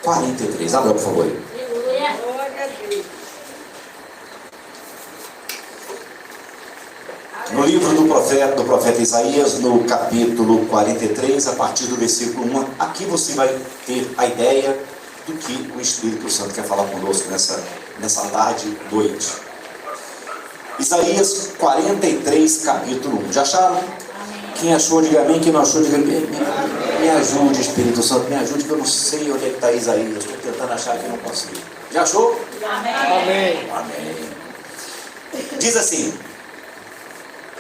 43. Abra, por favor. No livro do profeta Isaías, no capítulo 43, a partir do versículo 1, aqui você vai ter a ideia do que o Espírito Santo quer falar conosco nessa tarde, noite. Isaías 43, capítulo 1. Já acharam? Quem achou, diga amém. Quem não achou, diga amém. Me ajude, Espírito Santo, me ajude, que eu não sei onde é que está Isaías. Estou tentando achar que não consigo. Já achou? Amém. Amém. Diz assim,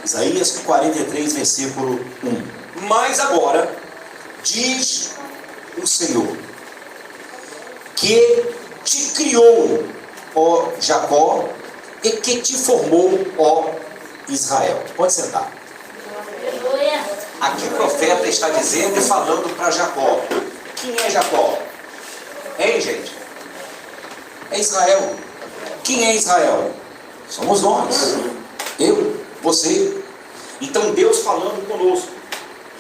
Isaías 43, versículo 1. Mas agora, diz o Senhor, que te criou, ó Jacó, e que te formou, ó Israel. Pode sentar. Aqui o profeta está dizendo e falando para Jacó. Quem é Jacó? Hein, gente? É Israel. Quem é Israel? Somos nós. Eu, você. Então Deus falando conosco.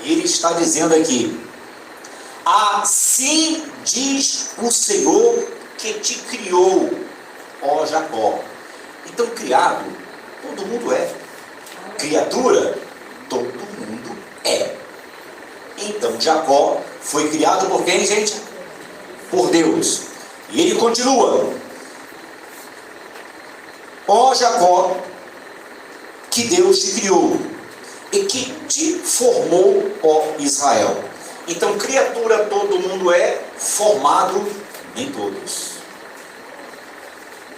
E Ele está dizendo aqui: assim diz o Senhor que te criou, ó Jacó. Então criado, todo mundo é. Criatura, todo mundo é. Então Jacó foi criado por quem, gente? Por Deus. E ele continua: ó Jacó, que Deus te criou e que te formou, ó Israel. Então criatura todo mundo é, formado nem todos.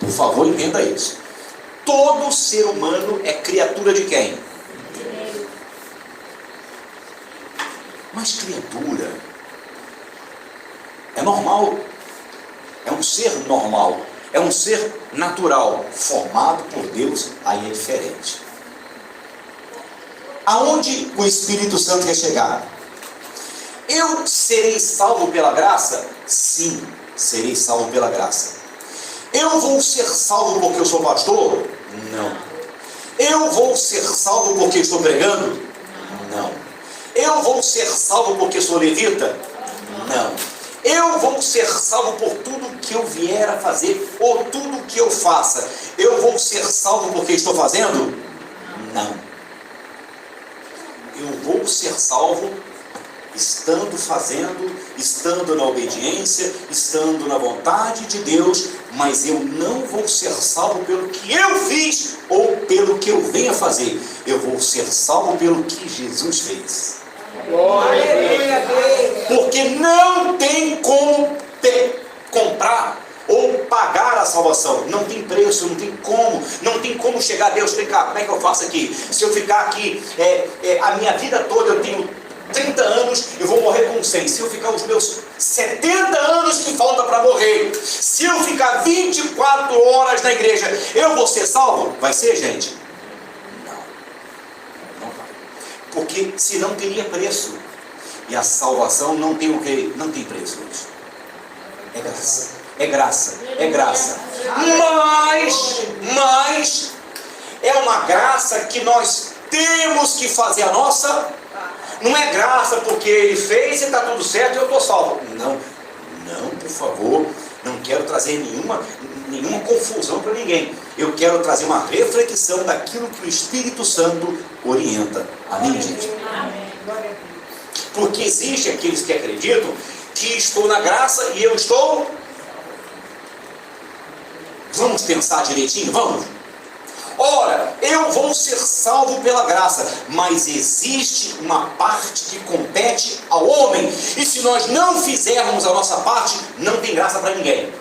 Por favor, entenda isso. Todo ser humano é criatura de quem? Mas criatura é normal, é um ser normal, é um ser natural, formado por Deus, aí é diferente. Aonde o Espírito Santo quer chegar? Eu serei salvo pela graça? Sim, serei salvo pela graça. Eu vou ser salvo porque eu sou pastor? Não. Eu vou ser salvo porque estou pregando? Não. Eu vou ser salvo porque sou levita? Não. Eu vou ser salvo por tudo que eu vier a fazer ou tudo que eu faça. Eu vou ser salvo porque estou fazendo? Não. Eu vou ser salvo estando fazendo, estando na obediência, estando na vontade de Deus, mas eu não vou ser salvo pelo que eu fiz ou pelo que eu venho a fazer. Eu vou ser salvo pelo que Jesus fez. Porque não tem como comprar ou pagar a salvação. Não tem preço, não tem como chegar a Deus. Vem cá, como é que eu faço aqui? Se eu ficar aqui a minha vida toda, eu tenho 30 anos, eu vou morrer com 100. Se eu ficar os meus 70 anos que falta para morrer, se eu ficar 24 horas na igreja, eu vou ser salvo? Vai ser, gente? Não vai. Porque se não teria preço. E a salvação não tem o quê? Não tem preço. É graça. É graça. É graça. Mas é uma graça que nós temos que fazer a nossa. Não é graça porque ele fez e está tudo certo e eu estou salvo. Não, por favor. Não quero trazer nenhuma confusão para ninguém. Eu quero trazer uma reflexão daquilo que o Espírito Santo orienta. Amém, gente? Amém. Porque existe aqueles que acreditam que estou na graça e eu estou. Vamos pensar direitinho? Vamos? Ora, eu vou ser salvo pela graça, mas existe uma parte que compete ao homem, e se nós não fizermos a nossa parte, não tem graça para ninguém.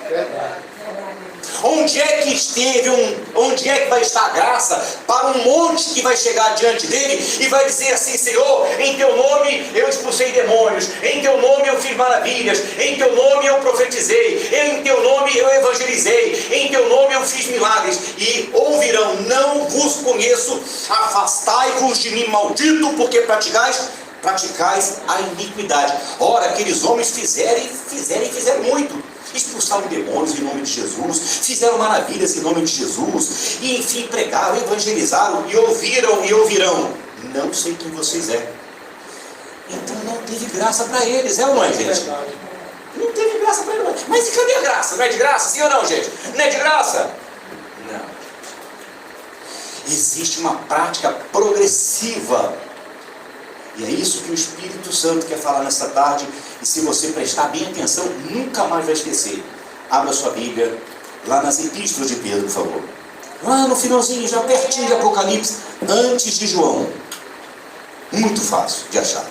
Onde é que vai estar a graça para um monte que vai chegar diante dele e vai dizer assim: Senhor, em teu nome eu expulsei demônios, em teu nome eu fiz maravilhas, em teu nome eu profetizei, em teu nome eu evangelizei, em teu nome eu fiz milagres, e ouvirão: não vos conheço, afastai-vos de mim, maldito, porque praticais a iniquidade. Ora, aqueles homens fizeram muito. Expulsaram demônios em nome de Jesus, fizeram maravilhas em nome de Jesus, e enfim pregaram, evangelizaram, e ouvirão: não sei quem vocês é. Então não teve graça para eles, é ou não é, gente? Não teve graça para eles. Mas e cadê a graça? Não é de graça? Sim ou não, gente? Não é de graça? Não. Existe uma prática progressiva. E é isso que o Espírito Santo quer falar nessa tarde. E se você prestar bem atenção, nunca mais vai esquecer. Abra sua Bíblia lá nas epístolas de Pedro, por favor. Lá no finalzinho, já pertinho de Apocalipse, antes de João. Muito fácil de achar.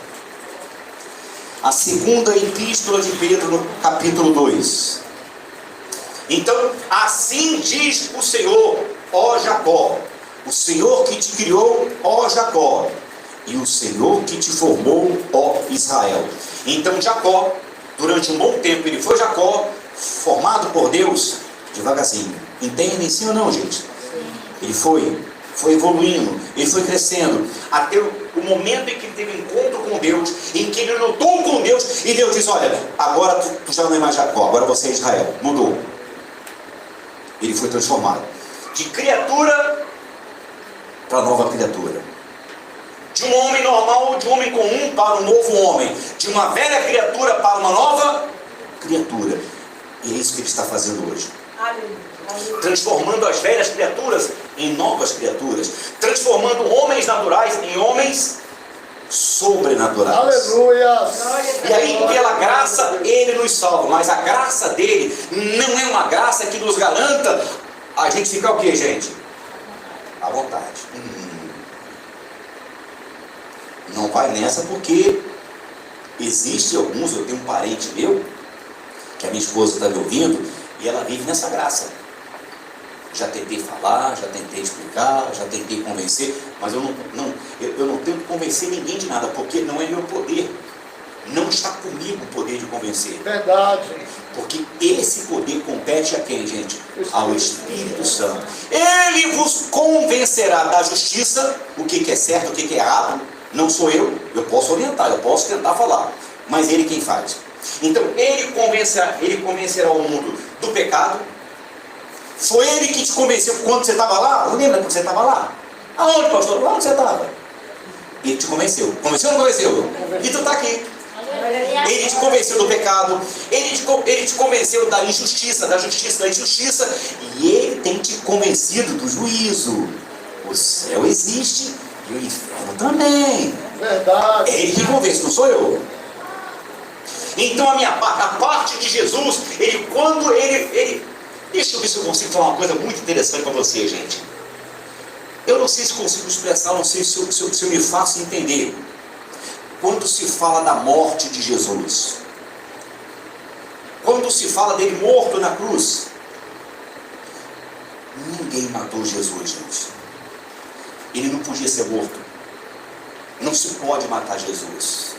A segunda epístola de Pedro, no capítulo 2. Então, assim diz o Senhor, ó Jacó, o Senhor que te criou, ó Jacó, e o Senhor que te formou, ó Israel. Então Jacó, durante um bom tempo, ele foi Jacó, formado por Deus, devagarzinho. Entendem sim ou não, gente? Ele foi evoluindo, ele foi crescendo, até o momento em que ele teve encontro com Deus, em que ele lutou com Deus, e Deus diz, olha, agora tu já não é mais Jacó, agora você é Israel. Mudou. Ele foi transformado. De criatura para nova criatura. De um homem normal, de um homem comum para um novo homem. De uma velha criatura para uma nova criatura. E é isso que ele está fazendo hoje. Transformando as velhas criaturas em novas criaturas. Transformando homens naturais em homens sobrenaturais. Aleluia! E aí, pela graça, ele nos salva. Mas a graça dele não é uma graça que nos garanta a gente ficar o quê, gente? À vontade. Não vai nessa, porque existe alguns, eu tenho um parente meu, que a minha esposa está me ouvindo, e ela vive nessa graça. Já tentei falar, já tentei explicar, já tentei convencer, mas eu não tento convencer ninguém de nada, porque não é meu poder. Não está comigo o poder de convencer. Verdade. Porque esse poder compete a quem, gente? Ao Espírito Santo. Ele vos convencerá da justiça, o que é certo, o que é errado. Não sou eu posso orientar, eu posso tentar falar, mas ele quem faz. Então ele convencerá o mundo do pecado. Foi ele que te convenceu quando você estava lá? Lembra quando você estava lá? Aonde, pastor? Lá onde você estava. Ele te convenceu. Convenceu ou não convenceu? E tu está aqui. Ele te convenceu do pecado. Ele te convenceu da injustiça, da injustiça. E ele tem te convencido do juízo. O céu existe e o inferno também. Verdade. É ele que convence, não sou eu. Então a parte de Jesus, quando ele deixa eu ver se eu consigo falar uma coisa muito interessante para você, gente. Eu não sei se consigo expressar, não sei se eu me faço entender. Quando se fala da morte de Jesus, quando se fala dele morto na cruz, ninguém matou Jesus, gente. Ele não podia ser morto. Não se pode matar Jesus.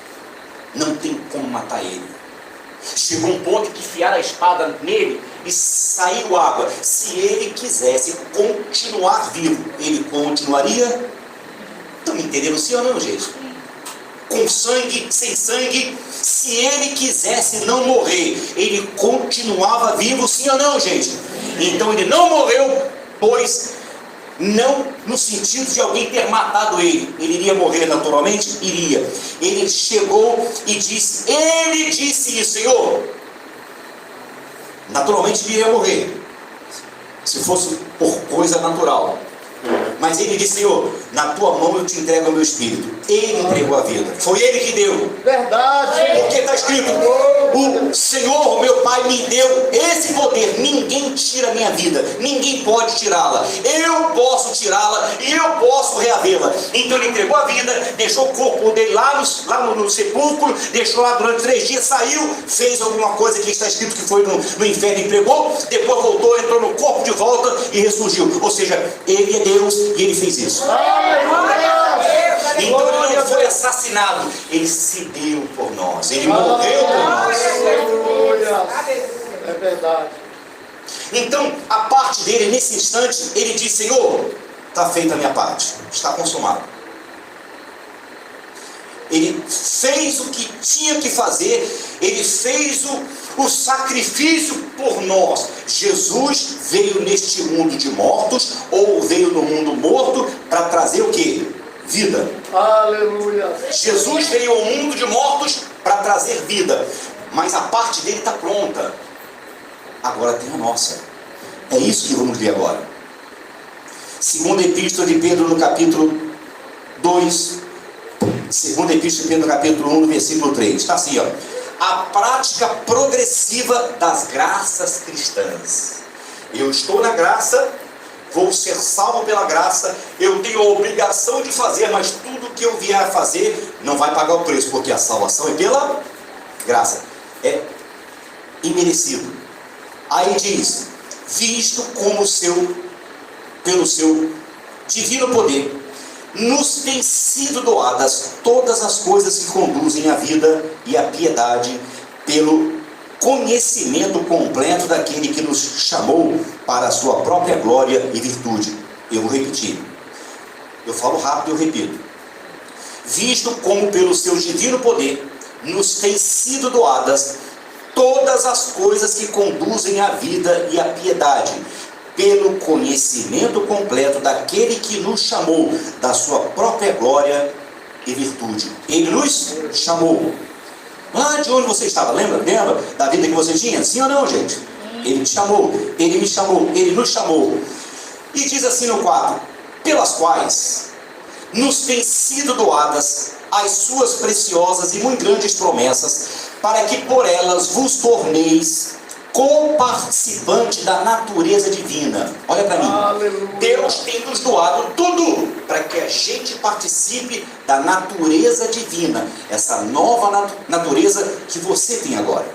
Não tem como matar ele. Chegou um ponto que enfiaram a espada nele e saiu água. Se ele quisesse continuar vivo, ele continuaria? Estão me entendendo, sim ou não, gente? Com sangue, sem sangue, se ele quisesse não morrer, ele continuava vivo, sim ou não, gente? Então ele não morreu, pois não no sentido de alguém ter matado ele. Ele iria morrer naturalmente? Iria. Ele chegou e disse, ele disse isso, Senhor, naturalmente ele iria morrer, se fosse por coisa natural. Mas ele disse, Senhor, na tua mão eu te entrego o meu espírito. Ele entregou a vida. Foi ele que deu. Verdade. Porque está escrito, o Senhor, meu Pai, me deu esse poder. Ninguém tira a minha vida. Ninguém pode tirá-la. Eu posso tirá-la e eu posso reavê-la. Então ele entregou a vida, deixou o corpo dele lá no sepulcro, deixou lá durante 3 dias, saiu, fez alguma coisa que está escrito que foi no inferno e entregou, depois voltou, entrou no corpo de volta e ressurgiu. Ou seja, ele é Deus e ele fez isso. Então ele não foi assassinado, ele se deu por nós, ele morreu por nós. É verdade. Então a parte dele nesse instante, ele diz, Senhor, está feita a minha parte, está consumado. Ele fez o que tinha que fazer, ele fez o sacrifício por nós. Jesus veio neste mundo de mortos, ou veio no mundo morto, para trazer o quê? Vida. Aleluia. Jesus veio ao mundo de mortos para trazer vida, mas a parte dele está pronta. agora tem a nossa. É isso que vamos ler agora. Segunda Epístola de Pedro, no capítulo 2. Segunda Epístola de Pedro, no capítulo 1, no versículo 3. Está assim, ó. A prática progressiva das graças cristãs. Eu estou na graça, vou ser salvo pela graça, eu tenho a obrigação de fazer, mas tudo que eu vier a fazer não vai pagar o preço, porque a salvação é pela graça. É imerecido. Aí diz, visto como pelo seu divino poder, nos têm sido doadas todas as coisas que conduzem à vida e à piedade, pelo conhecimento completo daquele que nos chamou para a sua própria glória e virtude. Eu vou repetir. Eu falo rápido e eu repito. Visto como pelo seu divino poder nos têm sido doadas todas as coisas que conduzem à vida e à piedade, pelo conhecimento completo daquele que nos chamou da sua própria glória e virtude. Ele nos chamou. Lá de onde você estava, lembra da vida que você tinha? Sim ou não, gente? Ele te chamou, ele me chamou, ele nos chamou. E diz assim no 4, pelas quais nos têm sido doadas as suas preciosas e muito grandes promessas, para que por elas vos torneis co-participante da natureza divina. Olha para mim. Aleluia. Deus tem nos doado tudo para que a gente participe da natureza divina, essa nova natureza que você tem agora.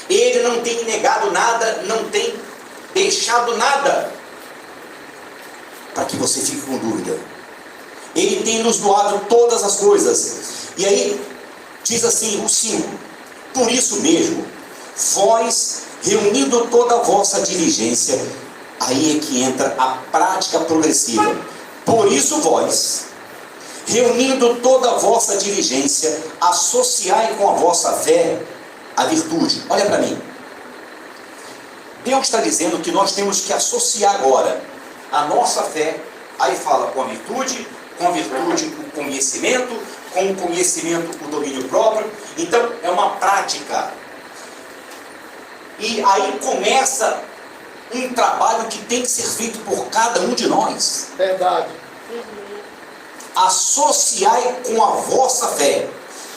Ele não tem negado nada, não tem deixado nada para que você fique com dúvida. Ele tem nos doado todas as coisas. E aí diz assim o 5, por isso mesmo, vós, reunindo toda a vossa diligência, aí é que entra a prática progressiva. Por isso vós, reunindo toda a vossa diligência, associai com a vossa fé a virtude. Olha para mim. Deus está dizendo que nós temos que associar agora a nossa fé, aí fala com a virtude o conhecimento, com o conhecimento o domínio próprio. Então é uma prática. E aí começa um trabalho que tem que ser feito por cada um de nós. Verdade. Associai com a vossa fé.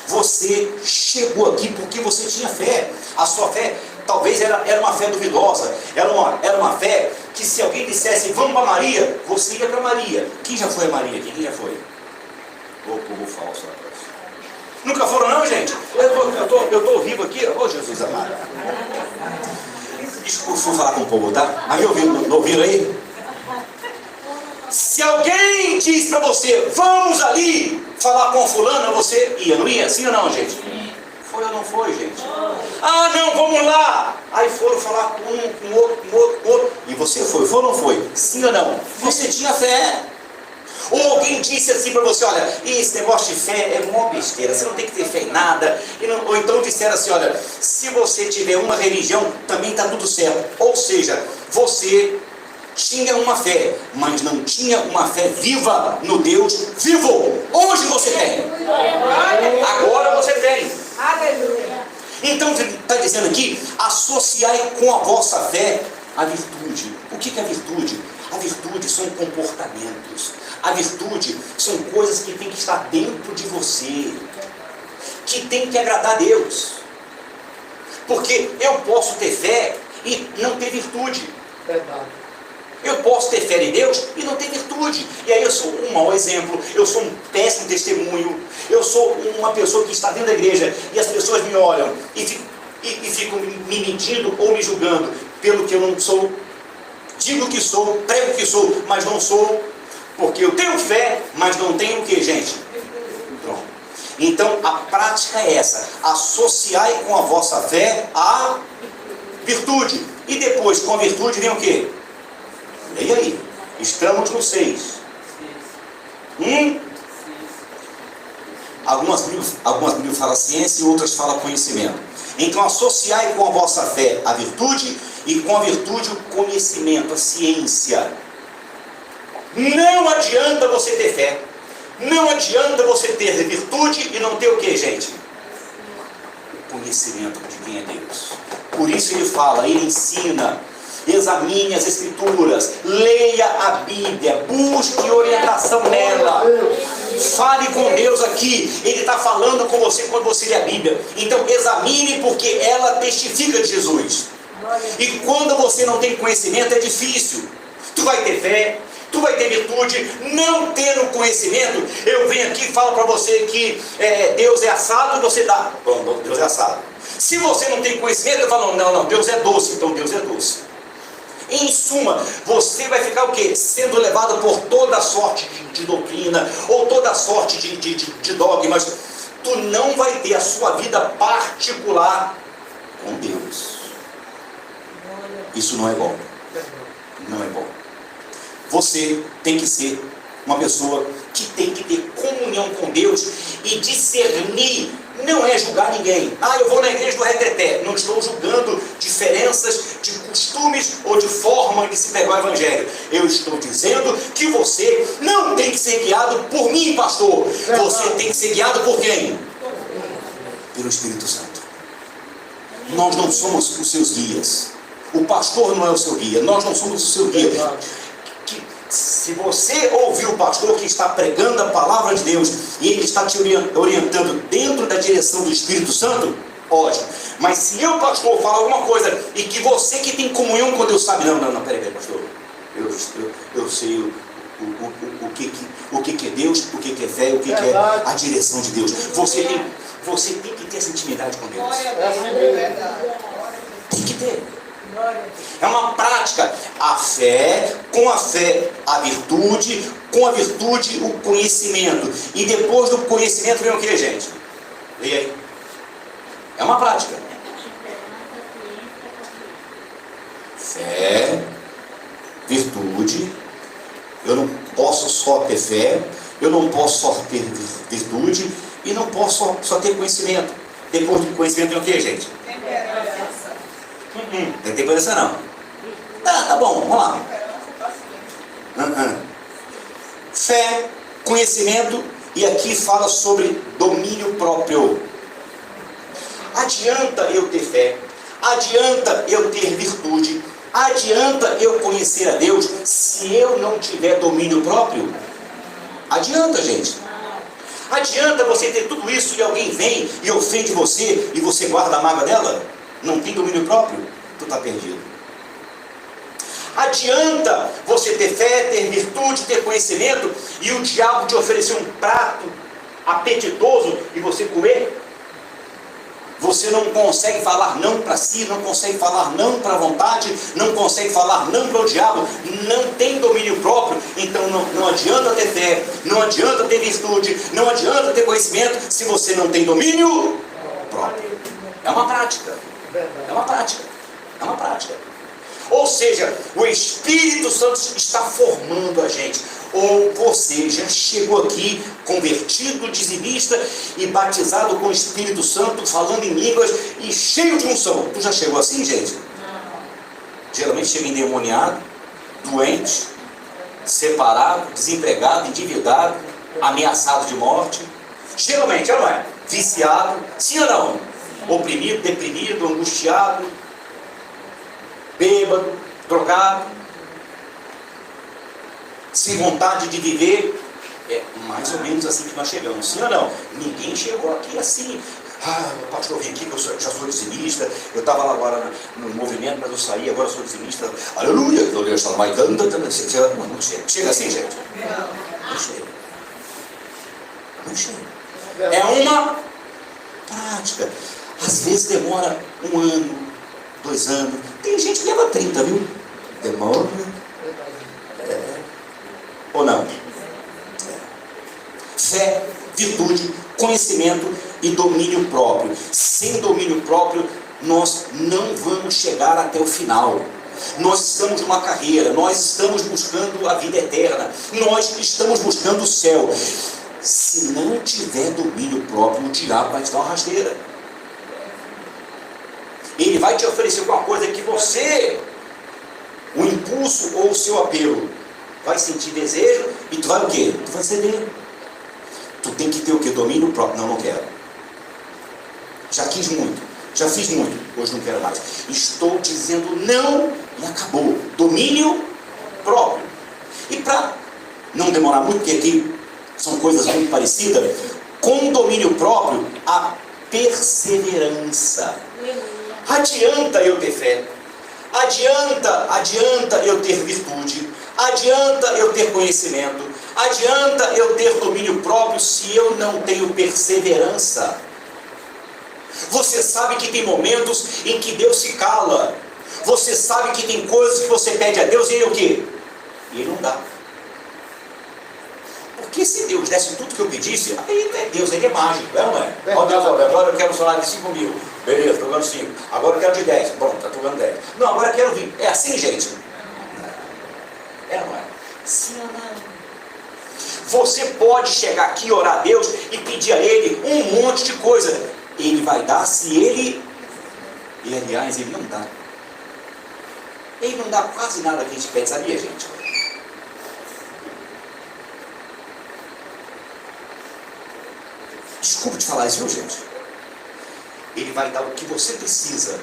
Você chegou aqui porque você tinha fé. A sua fé talvez era uma fé duvidosa. Era uma fé que se alguém dissesse vamos para Maria, você ia para Maria. Quem já foi a Maria aqui? Quem já foi? Ô povo falso. Nunca foram não, gente? Eu tô vivo aqui. Ô Jesus amado. Desculpa, fui falar com o povo, tá? Mas não ouviram aí? Se alguém diz para você, vamos ali falar com fulano, você ia, não ia? Sim ou não, gente? Foi ou não foi, gente? Ah, não, vamos lá! Aí foram falar com um, com outro. E você foi ou não foi? Sim ou não? Você tinha fé. Ou alguém disse assim para você, olha, esse negócio de fé é uma besteira, você não tem que ter fé em nada. Ou então disseram assim, olha, se você tiver uma religião, também está tudo certo. Ou seja, você tinha uma fé, mas não tinha uma fé viva no Deus vivo. Hoje você tem. Agora você tem. Aleluia. Então está dizendo aqui, associai com a vossa fé a virtude. O que é a virtude? A virtude são comportamentos. A virtude são coisas que tem que estar dentro de você, que tem que agradar a Deus. Porque eu posso ter fé e não ter virtude. Verdade. Eu posso ter fé em Deus e não ter virtude. E aí eu sou um mau exemplo, eu sou um péssimo testemunho, eu sou uma pessoa que está dentro da igreja e as pessoas me olham e ficam me mentindo ou me julgando pelo que eu não sou. Digo que sou, prego que sou, mas não sou, porque eu tenho fé, mas não tenho o que, gente? Pronto. Então a prática é essa: associai com a vossa fé a virtude. E depois, com a virtude, vem o quê? E aí? Estamos no 6. Algumas Bíblias falam ciência e outras falam conhecimento. Então associai com a vossa fé a virtude e com a virtude o conhecimento, a ciência. Não adianta você ter fé. Não adianta você ter virtude e não ter o que, gente? O conhecimento de quem é Deus. Por isso ele fala, ele ensina, examine as escrituras, leia a Bíblia, busque orientação nela. Fale com Deus aqui. Ele está falando com você quando você lê a Bíblia. Então examine, porque ela testifica de Jesus. E quando você não tem conhecimento é difícil. Tu vai ter fé, tu vai ter virtude. Não tendo conhecimento, eu venho aqui e falo para você que Deus é assado, você dá. Bom, Deus é assado. Se você não tem conhecimento, eu falo, não, Deus é doce, então Deus é doce. Em suma, você vai ficar o quê? Sendo levado por toda sorte de doutrina, ou toda sorte de dogmas. Tu não vai ter a sua vida particular com Deus. Isso não é bom. Não é bom. Você tem que ser uma pessoa que tem que ter comunhão com Deus e discernir. Não é julgar ninguém. Eu vou na igreja do Reteté. Não estou julgando diferenças de costumes ou de forma de se pegar o evangelho. Eu estou dizendo que você não tem que ser guiado por mim, pastor. Você tem que ser guiado por quem? Pelo Espírito Santo. Nós não somos os seus guias. O pastor não é o seu guia. Nós não somos o seu guia. Se você ouvir o pastor que está pregando a palavra de Deus e ele está te orientando dentro da direção do Espírito Santo, ótimo. Mas se eu, pastor, falar alguma coisa e que você que tem comunhão com Deus sabe, não, peraí, pastor, eu sei o que é Deus, o que é fé, o que é a direção de Deus. Você tem que ter essa intimidade com Deus. Tem que ter. É uma prática. A fé, com a fé a virtude, com a virtude o conhecimento, e depois do conhecimento vem o que, gente? Leia aí. É uma prática. Fé, virtude. Eu não posso só ter fé, eu não posso só ter virtude, e não posso só ter conhecimento. Depois do conhecimento vem o que, gente? Não tem coisa não. Tá bom, vamos lá. Fé, conhecimento, e aqui fala sobre domínio próprio. Adianta eu ter fé, adianta eu ter virtude, adianta eu conhecer a Deus se eu não tiver domínio próprio? Adianta, gente. Adianta você ter tudo isso e alguém vem e ofende você e você guarda a mágoa dela? Não tem domínio próprio? Tu está perdido. Adianta você ter fé, ter virtude, ter conhecimento e o diabo te oferecer um prato apetitoso e você comer? Você não consegue falar não para si, não consegue falar não para a vontade, não consegue falar não para o diabo, não tem domínio próprio. Então não adianta ter fé, não adianta ter virtude, não adianta ter conhecimento se você não tem domínio próprio. É uma prática. É uma prática. É uma prática. Ou seja, o Espírito Santo está formando a gente. Ou você já chegou aqui convertido, dizimista e batizado com o Espírito Santo, falando em línguas e cheio de unção. Tu já chegou assim, gente? Não. Geralmente chega endemoniado, doente, separado, desempregado, endividado, ameaçado de morte. Geralmente, não é? Viciado, sim ou não? Oprimido, deprimido, angustiado, bêbado, drogado, sem vontade de viver. É mais ou menos assim que nós chegamos, sim ou não? Ninguém chegou aqui assim. Pastor, eu vim aqui que eu já sou dizimista, eu estava lá agora no movimento, mas eu saí, agora eu sou dizimista. Aleluia, glória a Deus. Não chega. Chega assim, gente? Não chega. Não chega. É uma prática. Às vezes demora 1 ano, 2 anos. Tem gente que leva 30, viu? Demora. Ou não? Fé, virtude, conhecimento e domínio próprio. Sem domínio próprio, nós não vamos chegar até o final. Nós estamos numa carreira, nós estamos buscando a vida eterna, nós estamos buscando o céu. Se não tiver domínio próprio, o diabo vai te dar uma rasteira. Ele vai te oferecer alguma coisa que você, o impulso ou o seu apelo, vai sentir desejo e tu vai o quê? Tu vai ceder. Tu tem que ter o quê? Domínio próprio. Não quero. Já quis muito. Já fiz muito, hoje não quero mais. Estou dizendo não e acabou. Domínio próprio. E para não demorar muito, porque aqui são coisas muito parecidas, com domínio próprio, a perseverança. Adianta eu ter fé, adianta eu ter virtude, adianta eu ter conhecimento, adianta eu ter domínio próprio se eu não tenho perseverança. Você sabe que tem momentos em que Deus se cala. Você sabe que tem coisas que você pede a Deus e Ele o quê? E Ele não dá. Porque se Deus desse tudo que eu pedisse, aí não é Deus, Ele é mágico, não é? Ó Deus, olha, agora eu quero um salário de 5 mil. Beleza, estou ganhando 5. Agora eu quero de 10. Pronto, estou ganhando 10. Não, agora eu quero 20. É assim, gente? É, não é? Sim ou não? Você pode chegar aqui, orar a Deus e pedir a Ele um monte de coisa. Ele vai dar se Ele... E aliás, Ele não dá. Ele não dá quase nada que a gente pede, sabia, gente? Desculpe te falar isso, viu, gente? Ele vai dar o que você precisa.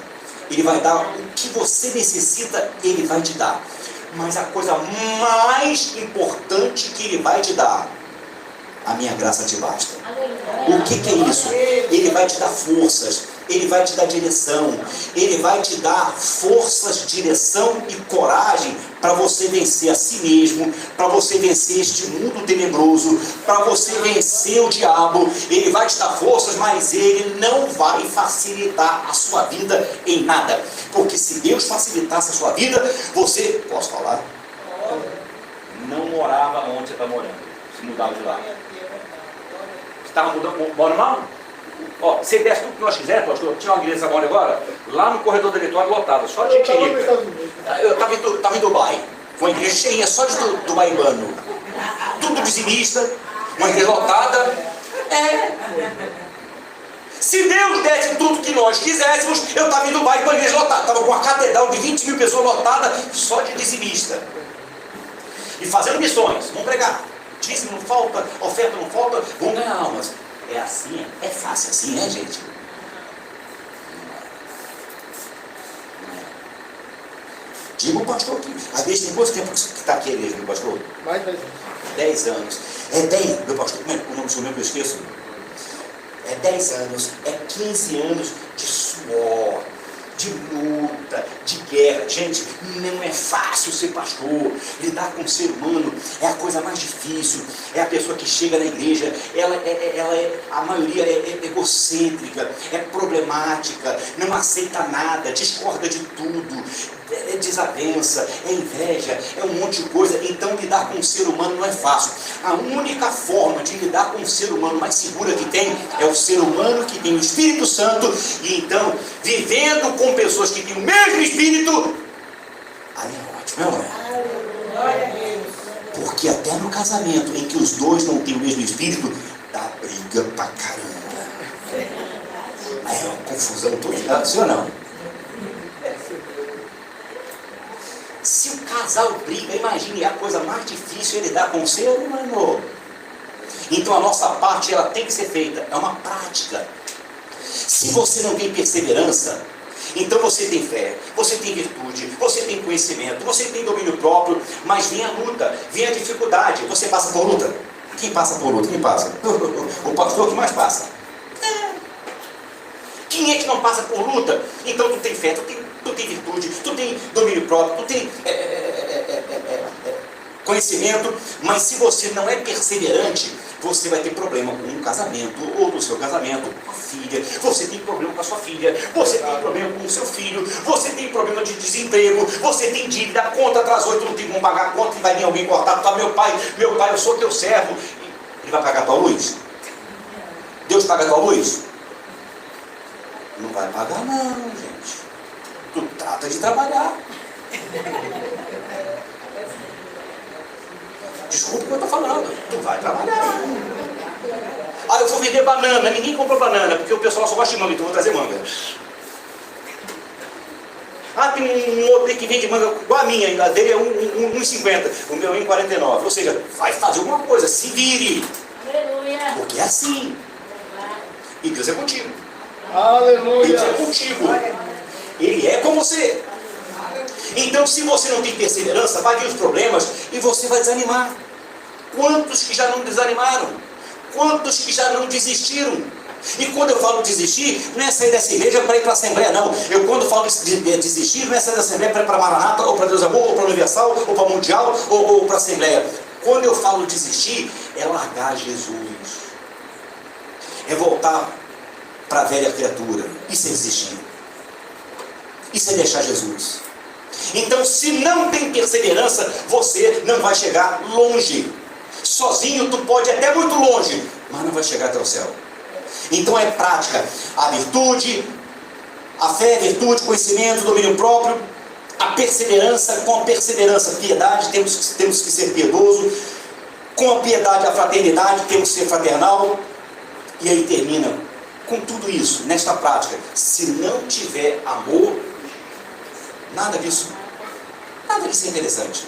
Ele vai dar o que você necessita, Ele vai te dar. Mas a coisa mais importante que Ele vai te dar, a minha graça te basta. O que é isso? Ele vai te dar forças, Ele vai te dar direção, Ele vai te dar forças, direção e coragem para você vencer a si mesmo, para você vencer este mundo tenebroso, para você vencer o diabo. Ele vai te dar forças, mas Ele não vai facilitar a sua vida em nada. Porque se Deus facilitasse a sua vida, você, posso falar? Não morava onde você está morando, se mudava de lá. Estava mudando, mora mal? Ó, você desce tudo que nós quisermos, pastor. Tinha uma igreja agora, lá no corredor do diretório lotado, só de gente rica. Eu estava em Dubai, uma igreja cheinha só de dubaibano, tudo dizimista, uma igreja lotada. Se Deus desse tudo que nós quiséssemos, eu estava em Dubai com a igreja lotada, estava com uma catedral de 20 mil pessoas lotada, só de dizimista. E fazendo missões, vamos pregar. Dízimo não falta, oferta não falta, vamos ganhar almas. É assim, é fácil assim, né, gente? Diga o pastor aqui. A igreja tem quanto tempo que está aqui a igreja, meu pastor? Mais 10 anos. 10 anos. É 10, meu pastor, como é o nome do seu nome que eu esqueço? É 10 anos, é 15 anos de suor, de luta, de guerra. Gente, não é fácil ser pastor. Lidar com o ser humano é a coisa mais difícil. É a pessoa que chega na igreja, a maioria é egocêntrica, é problemática, não aceita nada, discorda de tudo, é desavença, é inveja, é um monte de coisa. Então lidar com o ser humano não é fácil. A única forma de lidar com o ser humano mais segura que tem é o ser humano que tem o Espírito Santo. E então, vivendo com pessoas que têm o mesmo Espírito, aí é ótimo, não é? Porque até no casamento em que os dois não têm o mesmo Espírito, dá briga pra caramba. Aí é uma confusão toda, sim ou não? Se o casal briga, imagine, é a coisa mais difícil é lidar com o ser humano. Então a nossa parte, ela tem que ser feita, é uma prática. Se você não tem perseverança, então você tem fé, você tem virtude, você tem conhecimento, você tem domínio próprio, mas vem a luta, vem a dificuldade. Você passa por luta? Quem passa por luta? Quem passa? O pastor que mais passa. Quem é que não passa por luta? Então tu tem fé, tu tem virtude, tu tem domínio próprio, tu tem conhecimento, mas se você não é perseverante, você vai ter problema com um casamento, ou no seu casamento, com a filha, você tem problema com a sua filha, você tem problema com o seu filho, você tem problema de desemprego, você tem dívida, a conta atrasou e tu não tem como pagar a conta, e vai vir alguém cortar, tá, meu pai, eu sou teu servo, ele vai pagar a tua luz? Deus paga a tua luz? Não vai pagar não, gente. Tu trata de trabalhar. Desculpa o que eu estou falando. Tu vai trabalhar. Ah, eu vou vender banana. Ninguém comprou banana, porque o pessoal só gosta de manga, então eu vou trazer manga. Ah, tem um outro que vende manga igual a minha, a dele é 1,50, o meu é 1,49. Ou seja, vai fazer alguma coisa, se vire. Aleluia. Porque é assim. E Deus é contigo. Aleluia. Deus é contigo. Ele é com você. Então, se você não tem perseverança, vai vir os problemas e você vai desanimar. Quantos que já não desanimaram? Quantos que já não desistiram? E quando eu falo desistir, não é sair dessa igreja para ir para a Assembleia, não. Eu quando falo de desistir, não é sair da Assembleia para ir para Maranata, ou para Deus Amor, ou para Universal, ou para Mundial, ou para a Assembleia. Quando eu falo desistir, é largar Jesus. É voltar para a velha criatura. Isso é desistir. Isso é deixar Jesus. Então, se não tem perseverança, você não vai chegar longe. Sozinho tu pode ir até muito longe, mas não vai chegar até o céu. Então é prática. A virtude, a fé, virtude, conhecimento, domínio próprio, a perseverança. Com a perseverança, piedade, temos que ser piedoso. Com a piedade, a fraternidade, temos que ser fraternal. E aí termina com tudo isso, nesta prática. Se não tiver amor, nada disso é interessante.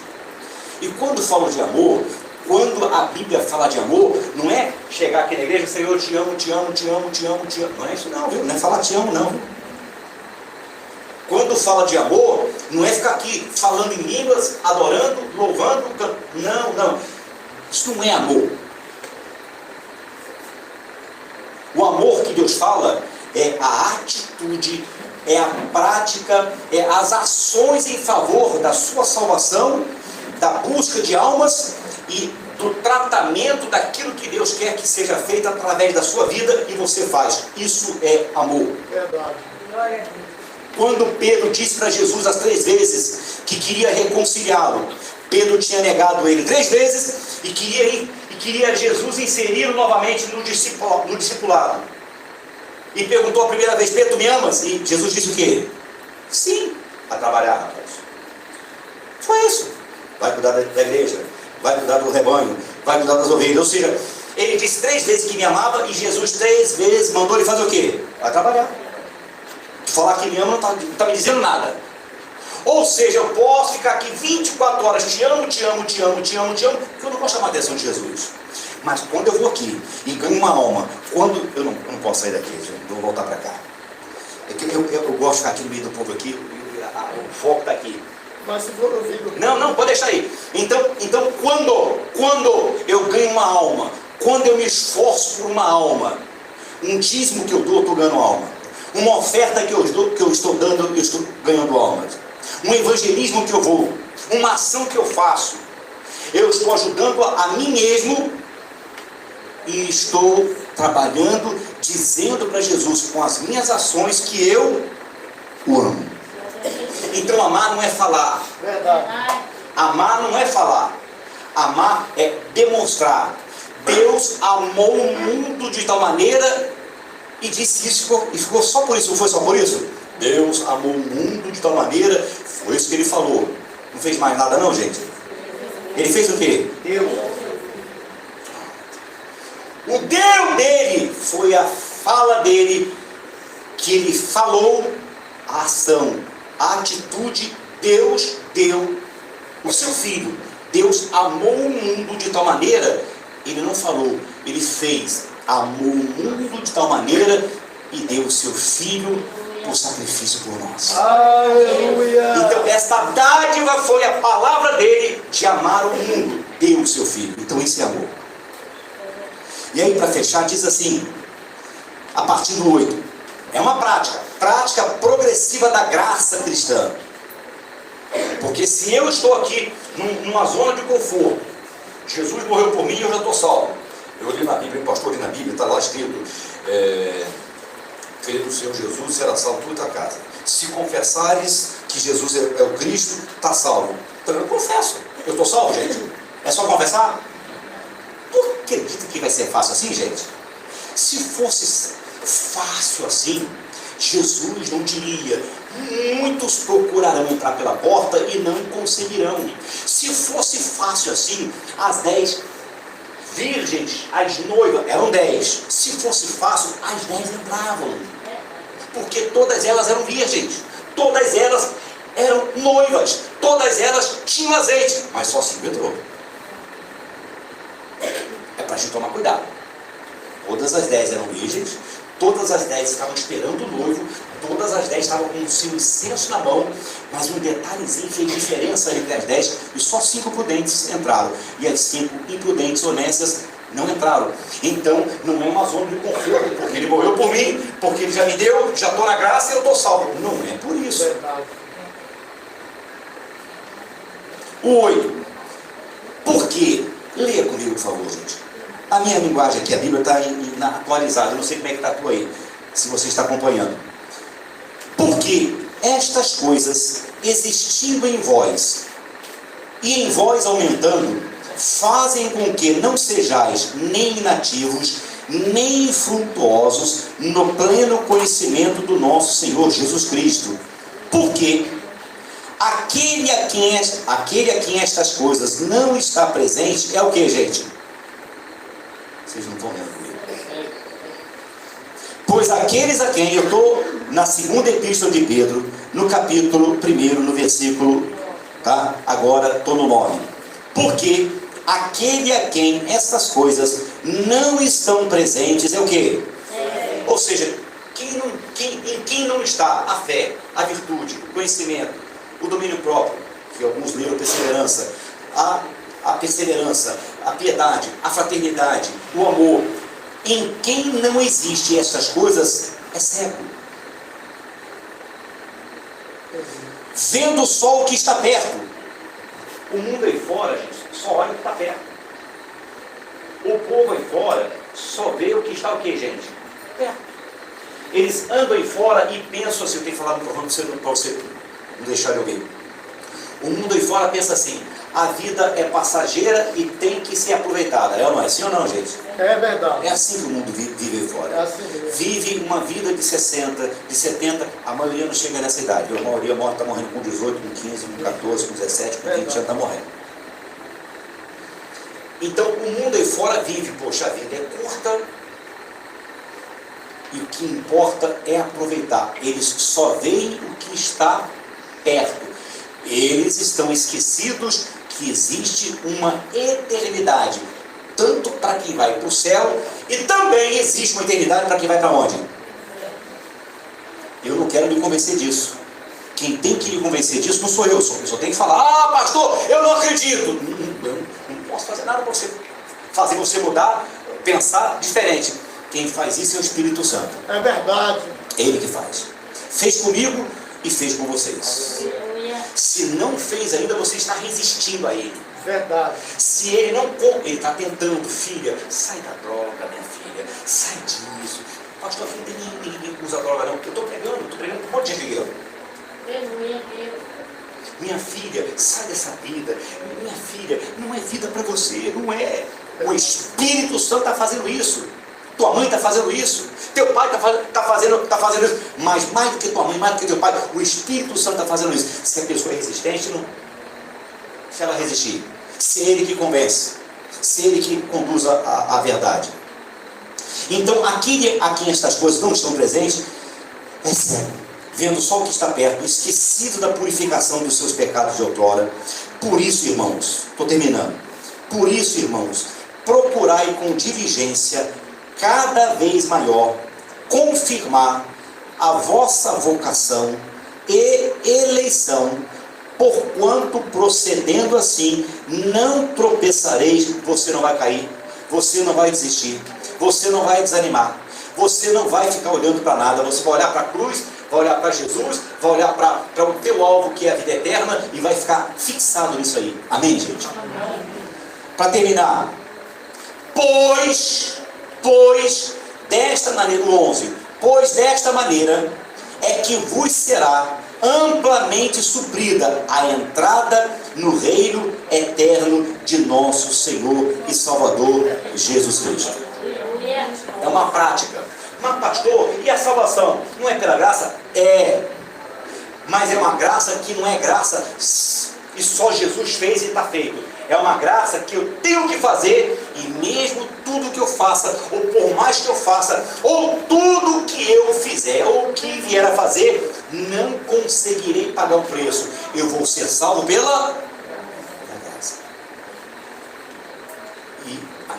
E quando falo de amor, quando a Bíblia fala de amor, não é chegar aqui na igreja, Senhor, eu te amo, te amo, te amo, te amo, te amo. Não é isso não, viu? Não é falar te amo não, viu? Quando fala de amor, não é ficar aqui falando em línguas, adorando, louvando, cantando. Não. Isso não é amor. O amor que Deus fala é a atitude, é a prática, é as ações em favor da sua salvação, da busca de almas e do tratamento daquilo que Deus quer que seja feito através da sua vida e você faz. Isso é amor. Verdade. Quando Pedro disse para Jesus as 3 vezes que queria reconciliá-lo, Pedro tinha negado ele 3 vezes e queria Jesus inseri-lo novamente no discipulado. E perguntou a primeira vez: Pedro, tu me amas? E Jesus disse o quê? Sim, a trabalhar, rapaz. Foi isso. Vai cuidar da igreja, vai cuidar do rebanho, vai cuidar das ovelhas. Ou seja, ele disse 3 vezes que me amava e Jesus 3 vezes mandou ele fazer o quê? Vai trabalhar. Falar que me ama não está me dizendo nada. Ou seja, eu posso ficar aqui 24 horas, te amo, porque eu não vou chamar a atenção de Jesus. Mas quando eu vou aqui e ganho uma alma, quando eu não posso sair daqui, gente, eu vou voltar para cá. É que eu gosto de ficar aqui no meio do povo aqui, o foco está aqui. Mas se for ouvido. Não, pode deixar aí. Então quando eu ganho uma alma, quando eu me esforço por uma alma, um dízimo que eu dou, eu estou ganhando alma. Uma oferta que eu estou dando, eu estou ganhando almas. Um evangelismo que eu vou, uma ação que eu faço, eu estou ajudando a mim mesmo e estou trabalhando, dizendo para Jesus com as minhas ações que eu o amo. Então amar não é falar. Verdade. Amar não é falar. Amar é demonstrar. Deus amou o mundo de tal maneira e disse isso e ficou só por isso. Não foi só por isso? Deus amou o mundo de tal maneira, foi isso que ele falou. Não fez mais nada não, gente? Ele fez o quê? Deus. O Deus dele foi a fala dele, que ele falou, a ação, a atitude. Deus deu o seu filho. Deus amou o mundo de tal maneira, ele não falou, ele fez. Amou o mundo de tal maneira e deu o seu filho por sacrifício por nós. Aleluia. Então esta dádiva foi a palavra dele de amar o mundo. Deu o seu filho. Então isso é amor. E aí, para fechar, diz assim, a partir do 8, é uma prática progressiva da graça cristã. Porque se eu estou aqui numa zona de conforto, Jesus morreu por mim e eu já estou salvo. Eu li na Bíblia, o pastor li na Bíblia, está lá escrito, crê no Senhor Jesus, será salvo tu e tua casa. Se confessares que Jesus é o Cristo, está salvo. Então eu confesso, eu estou salvo, gente. É só confessar? Tu acredita que vai ser fácil assim, gente? Se fosse fácil assim, Jesus não diria: muitos procurarão entrar pela porta e não conseguirão. Se fosse fácil assim, as 10 virgens, as noivas, eram 10. Se fosse fácil, as 10 entravam. Porque todas elas eram virgens, todas elas eram noivas, todas elas tinham azeite, mas só 5 entrou. É para a gente tomar cuidado. Todas as 10 eram virgens, Todas as 10 estavam esperando o noivo, todas as 10 estavam com o seu incenso na mão, mas um detalhezinho fez diferença entre as 10, e só 5 prudentes entraram, e as 5 imprudentes, honestas, não entraram. Então, não é uma zona de conforto, porque ele morreu por mim, porque ele já me deu, já estou na graça e eu estou salvo. Não é por isso. O 8. Por quê? Leia comigo, por favor, gente. A minha linguagem aqui, a Bíblia está atualizada, eu não sei como é que está a tua aí, se você está acompanhando. Porque estas coisas existindo em vós, e em vós aumentando, fazem com que não sejais nem inativos, nem infrutuosos no pleno conhecimento do nosso Senhor Jesus Cristo. Porque aquele a quem estas coisas não está presente é o que, gente? Vocês não estão vendo comigo. Pois aqueles a quem eu estou na segunda epístola de Pedro, no capítulo 1, no versículo, tá? Agora estou no 9. Porque aquele a quem essas coisas não estão presentes é o que? Ou seja, em quem não está a fé, a virtude, o conhecimento, o domínio próprio, que alguns leram perseverança, a perseverança, a piedade, a fraternidade, o amor. Em quem não existe essas coisas é cego. Vendo só o que está perto. O mundo aí fora, gente, só olha o que está perto. O povo aí fora só vê o que está o que, gente? Perto. Eles andam aí fora e pensam assim, eu tenho que falar no programa para você não deixar de ouvir. O mundo aí fora pensa assim, a vida é passageira e tem que ser aproveitada. É ou não é? Sim ou não, gente? É verdade. É assim que o mundo vive aí fora. É assim mesmo. Vive uma vida de 60, de 70, a maioria não chega nessa idade. A maioria está morrendo com 18, com 15, com 14, com 17, com 20 já está morrendo. Então o mundo aí fora vive, poxa, a vida é curta e o que importa é aproveitar. Eles só veem o que está perto. Eles estão esquecidos que existe uma eternidade, tanto para quem vai para o céu, e também existe uma eternidade para quem vai para onde? Eu não quero me convencer disso. Quem tem que me convencer disso não sou eu, só tenho que falar, pastor, eu não acredito. Eu não posso fazer nada para você fazer você mudar, pensar diferente. Quem faz isso é o Espírito Santo. É verdade. É Ele que faz. Fez comigo e fez com vocês. Se não fez ainda, você está resistindo a Ele. Verdade. Se Ele não... Ele está tentando, filha, sai da droga, minha filha, sai disso. Pastor, aqui não tem ninguém que usa droga não. Eu estou pregando com um monte de gente. Minha filha, sai dessa vida. Minha filha, não é vida para você, não é. O Espírito Santo está fazendo isso. Tua mãe está fazendo isso. Teu pai está fazendo isso. Mas mais do que tua mãe, mais do que teu pai, o Espírito Santo está fazendo isso. Se a pessoa é resistente, não. Se ela resistir, se é Ele que convence, se é Ele que conduz a verdade. Então, aquele a quem estas coisas não estão presentes, é cego, vendo só o que está perto, esquecido da purificação dos seus pecados de outrora. Por isso, irmãos, estou terminando. Por isso, irmãos, procurai com diligência, cada vez maior, confirmar a vossa vocação e eleição, porquanto procedendo assim, não tropeçareis. Você não vai cair, você não vai desistir, você não vai desanimar, você não vai ficar olhando para nada, você vai olhar para a cruz, vai olhar para Jesus, vai olhar para o teu alvo, que é a vida eterna, e vai ficar fixado nisso aí. Amém, gente? Para terminar, pois desta maneira, o 11, pois desta maneira é que vos será amplamente suprida a entrada no reino eterno de nosso Senhor e Salvador Jesus Cristo. É uma prática. Mas pastor, e a salvação? Não é pela graça? É. Mas é uma graça que não é graça e só Jesus fez e está feito. É uma graça que eu tenho que fazer, e mesmo tudo que eu faça, ou por mais que eu faça, ou tudo que eu fizer, ou que vier a fazer, não conseguirei pagar o preço. Eu vou ser salvo pela graça. E a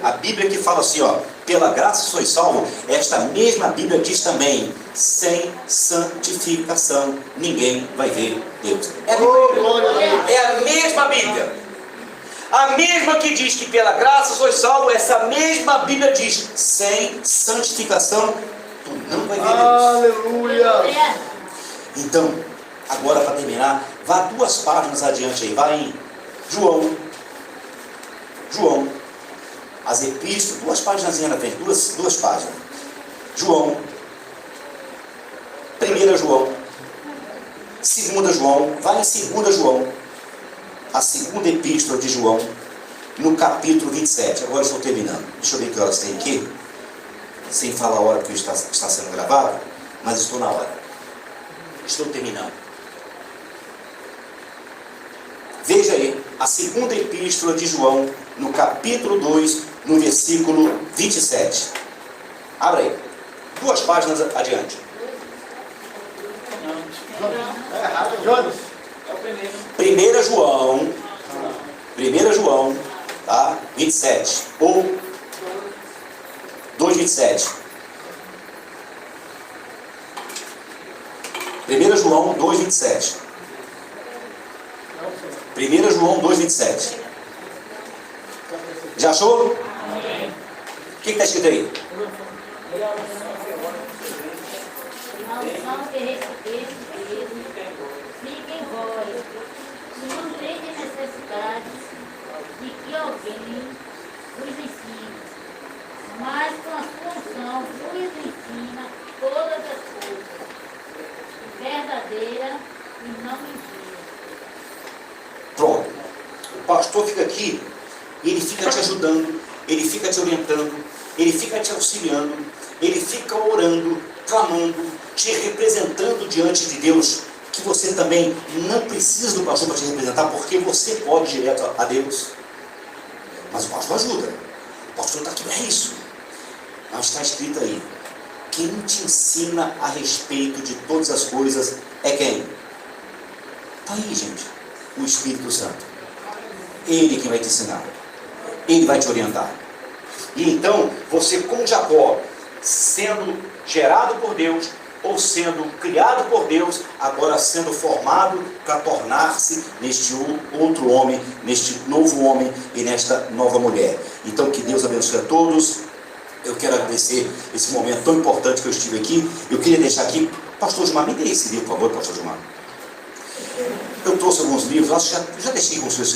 a Bíblia que fala assim, ó, pela graça sois salvo, esta mesma Bíblia diz também, sem santificação ninguém vai ver Deus. Oh, glória a Deus. É a mesma Bíblia. A mesma que diz que pela graça sois salvo, essa mesma Bíblia diz, sem santificação tu não vai ver Deus. Aleluia. Então, agora para terminar, vá 2 páginas adiante aí, vai em João, as epístolas, 2 páginas na frente, duas páginas. João, 1 João, 2 João, vai em 2 João, a 2ª epístola de João, no capítulo 27. Agora estou terminando. Deixa eu ver que horas tem aqui, sem falar a hora que está sendo gravado, mas estou na hora. Estou terminando. Veja aí, a 2ª epístola de João, no capítulo 2, no versículo 27. Abra aí. 2 páginas adiante. É errado, Jonas. 1 João, tá? 27. Ou 2,27. 1 João 2,27. 1 João 2,27. Já achou? O que está escrito aí? Maldição que recebeis mesmo, fique em vós, e não tendes necessidade de que alguém vos ensine, mas com a sua unção vos ensina todas as coisas, verdadeira e não mentira. Pronto. O pastor fica aqui e ele fica te ajudando, ele fica te orientando, ele fica te auxiliando, ele fica orando, clamando, te representando diante de Deus, que você também não precisa do pastor para te representar, porque você pode ir direto a Deus. Mas o pastor ajuda. O pastor está aqui para isso. Mas está escrito aí, quem te ensina a respeito de todas as coisas é quem? Está aí, gente. O Espírito Santo. Ele que vai te ensinar. Ele vai te orientar. E então, você como Jacó, sendo gerado por Deus, ou sendo criado por Deus, agora sendo formado para tornar-se neste outro homem, neste novo homem e nesta nova mulher. Então, que Deus abençoe a todos. Eu quero agradecer esse momento tão importante que eu estive aqui. Eu queria deixar aqui, pastor Gilmar, me dê esse livro, por favor, pastor Gilmar. Eu trouxe alguns livros, já deixei com os seus